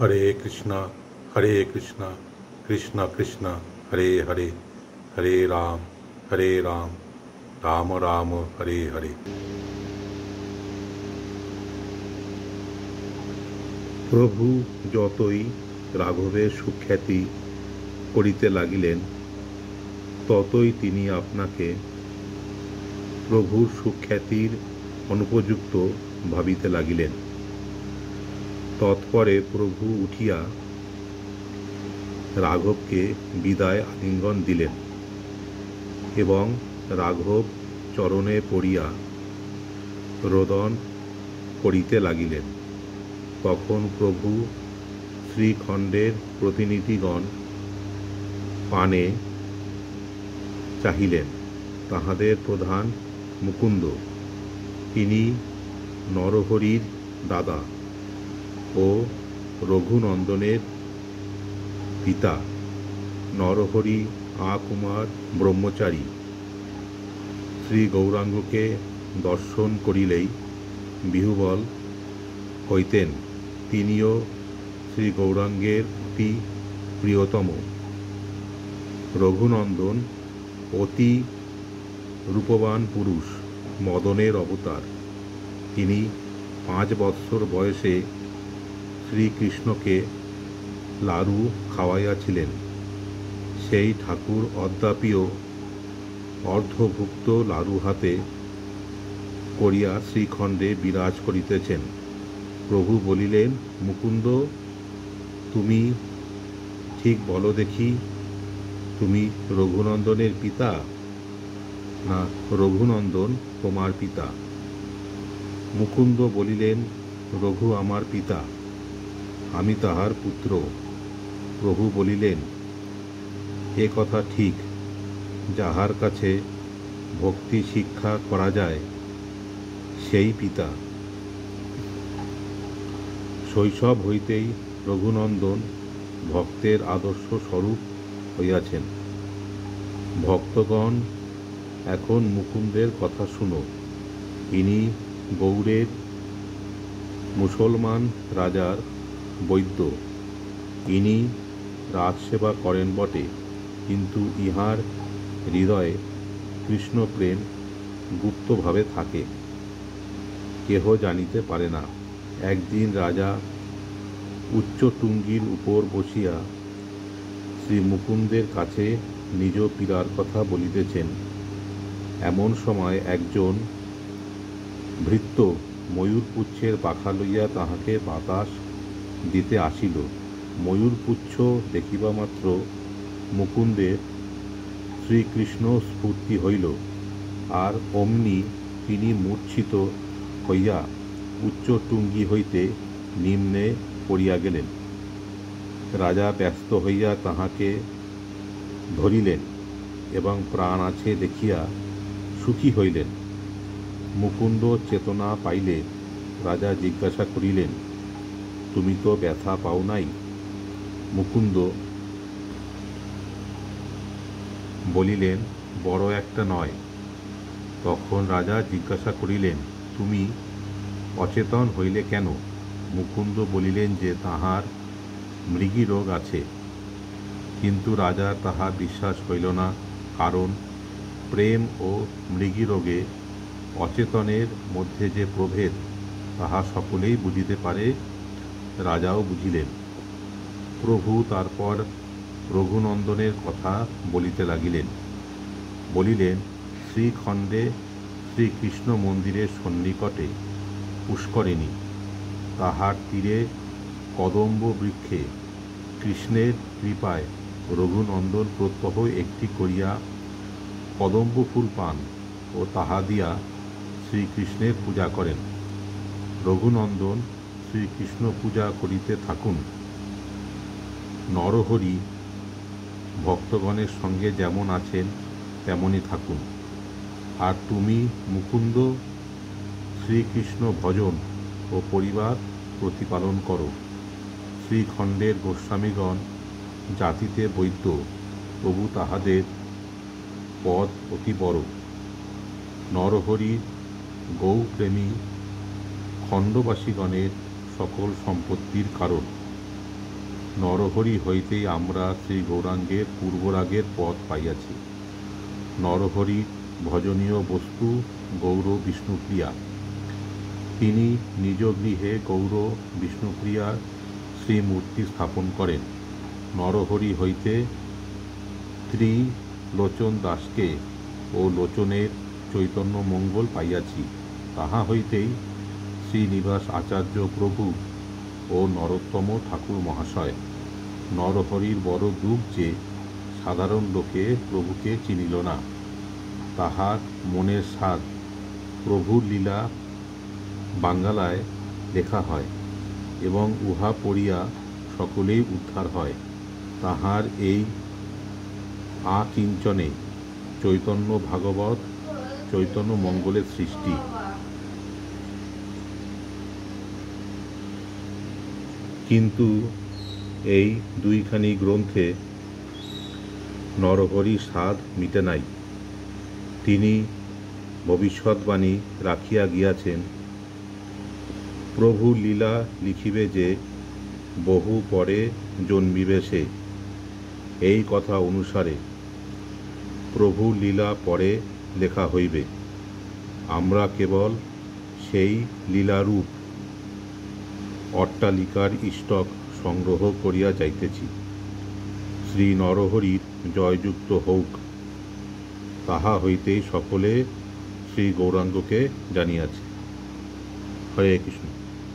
हरे कृष्णा कृष्णा कृष्णा हरे हरे, हरे राम राम राम हरे हरे। প্রভু যতই রাঘবের সুখ্যাতি করিতে লাগিলেন, ততই তিনি আপনাকে প্রভুর সুখ্যাতির অনুপযুক্ত ভাবিতে লাগিলেন। তৎপরে প্রভু উঠিয়া রাঘবকে বিদায় আলিঙ্গন দিলেন এবং রাঘব চরণে পড়িয়া রোদন করিতে লাগিলেন। তখন প্রভু শ্রীখণ্ডের প্রতিনিধিগণ পানে চাহিলেন। তাহাদের প্রধান মুকুন্দ, তিনি নরহরির দাদা ও রঘুনন্দনের পিতা। নরহরি কুমার ব্রহ্মচারী শ্রী গৌরাঙ্গকে দর্শন করিলেই বিহ্বল হইতেন। তিনিও শ্রী গৌরাঙ্গের অতি প্রিয়তম। রঘুনন্দন অতি রূপবান পুরুষ, মদনের অবতার। তিনি 5 বৎসর বয়সে শ্রীকৃষ্ণকে লাড়ু খাওয়াইয়াছিলেন। সেই ঠাকুর অদ্যাপিও অর্ধভুক্ত লাড়ু হাতে করিয়া শ্রীখণ্ডে বিরাজ করিতেছেন। প্রভু বলিলেন, মুকুন্দ, তুমি ঠিক বলো দেখি, তুমি রঘুনন্দনের পিতা না রঘুনন্দন তোমার পিতা? মুকুন্দ বলিলেন, রঘু আমার পিতা, আমি তাহার পুত্র। প্রভু বলিলেন, এ কথা ঠিক, যাহার কাছে ভক্তি শিক্ষা করা যায় সেই পিতা। শৈশব হইতেই রঘুনন্দন ভক্তের আদর্শ স্বরূপ হইয়াছেন। ভক্তগণ, এখন মুকুন্দের কথা শুনো। ইনি গৌড়ের মুসলমান রাজার বৈদ্য। ইনি রাজসেবা করেন বটে, কিন্তু ইহার হৃদয়ে কৃষ্ণপ্রেম গুপ্তভাবে থাকে, কেহ জানিতে পারে না। একদিন রাজা উচ্চটুঙ্গির উপর বসিয়া শ্রী মুকুন্দের কাছে নিজ পীড়ার কথা বলিতেছেন। এমন সময় একজন ভৃত্য ময়ূরপুচ্ছের পাখা লইয়া তাহাকে বাতাস দিতে আসিল। ময়ূরপুচ্ছ দেখিবা মাত্র মুকুন্দের শ্রীকৃষ্ণ স্ফূর্তি হইল, আর অমনি তিনি মূর্ছিত হইয়া উচ্চটুঙ্গি হইতে নিম্নে পড়িয়া গেলেন। রাজা ব্যস্ত হইয়া তাহাকে ধরিলেন এবং প্রাণ আছে দেখিয়া সুখী হইলেন। মুকুন্দ চেতনা পাইলে রাজা জিজ্ঞাসা করিলেন, তুমি তো ব্যথা পাও নাই? মুকুন্দ বলিলেন, বড় একটা নয়। তখন রাজা জিজ্ঞাসা করিলেন, তুমি অচেতন হইলে কেন? মুকুন্দ বলিলেন যে তাহার মৃগী রোগ আছে। কিন্তু রাজার তাহা বিশ্বাস হইল না, কারণ প্রেম ও মৃগী রোগে অচেতনের মধ্যে যে প্রভেদ, তাহা সকলেই বুঝিতে পারে। রাজাও বুঝিলেন। প্রভু তারপর রঘুনন্দনের কথা বলিতে লাগিলেন। বলিলেন, শ্রীখণ্ডে শ্রীকৃষ্ণ মন্দিরের সন্নিকটে পুষ্করিণী, তাহার তীরে কদম্ব বৃক্ষে কৃষ্ণের কৃপায় রঘুনন্দন প্রত্যহ একটি করিয়া কদম্ব ফুল পান ও তাহা দিয়া শ্রীকৃষ্ণের পূজা করেন। রঘুনন্দন শ্রীকৃষ্ণ পূজা করিতে থাকুন। নরহরি ভক্তগণের সঙ্গে যেমন আছেন তেমনই থাকুন। আর তুমি মুকুন্দ শ্রীকৃষ্ণ ভজন ও পরিবার প্রতিপালন করো। শ্রীখণ্ডের গোস্বামীগণ জাতিতে বৈদ্য, তবু তাহাদের পদ অতি বড়। নরহরি গৌপ্রেমী খণ্ডবাসীগণের সকল সম্পত্তির কারণ। নরহরি হইতেই আমরা শ্রী গৌরাঙ্গের পূর্বরাগের পথ পাইয়াছি। নরহরি ভজনীয় বস্তু গৌর বিষ্ণুপ্রিয়া। তিনি নিজ গৃহে গৌর বিষ্ণুপ্রিয়ার শ্রীমূর্তি স্থাপন করেন। নরহরি হইতে ত্রিলোচন দাসকে ও লোচনের চৈতন্য মঙ্গল পাইয়াছি। তাহা হইতেই শ্রীনিবাস আচার্য প্রভু ও নরোত্তম ঠাকুর মহাশয়। নরহরির বড় দুঃখ যে সাধারণ লোকে প্রভুকে চিনিল না। তাহার মনের স্বাদ প্রভুর লীলা বাঙ্গালায় লেখা হয় এবং উহা পড়িয়া সকলেই উদ্ধার হয়। তাহার এই আকিঞ্চনে চৈতন্য ভাগবত চৈতন্য মঙ্গলের সৃষ্টি। কিন্তু এই দুইখানি গ্রন্থে নরহরির স্বাদ মিটে নাই। তিনি ভবিষ্যৎবাণী রাখিয়া গিয়াছেন, প্রভু লীলা লিখিবে যে বহু পরে জন্মিবে সে। এই কথা অনুসারে প্রভু লীলা পরে লেখা হইবে। আমরা কেবল সেই লীলারূপ অট্টালিকার স্টক সংগ্রহ করিয়া যাইতেছি। শ্রী নরহরির জয়যুক্ত হউক। তাহা হইতেই সকলে শ্রী গৌরাঙ্গকে জানিয়াছে। হরে কৃষ্ণ।